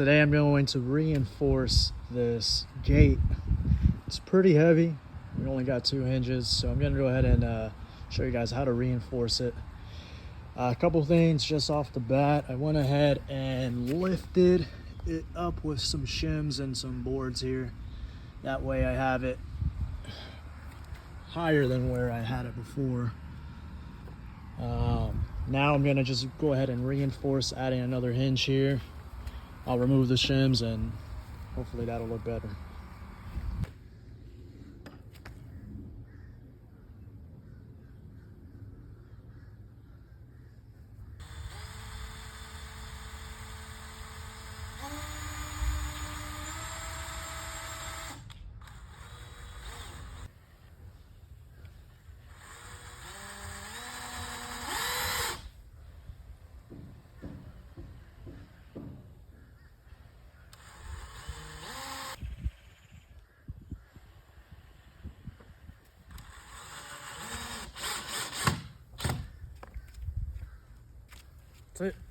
Today I'm going to reinforce this gate. It's pretty heavy. We only got 2 hinges, so I'm going to go ahead and show you guys how to reinforce it. A couple things just off the bat. I went ahead and lifted it up with some shims and some boards here. That way I have it higher than where I had it before. Now I'm going to just go ahead and reinforce, adding another hinge here. I'll remove the shims and hopefully that'll look better. That's it.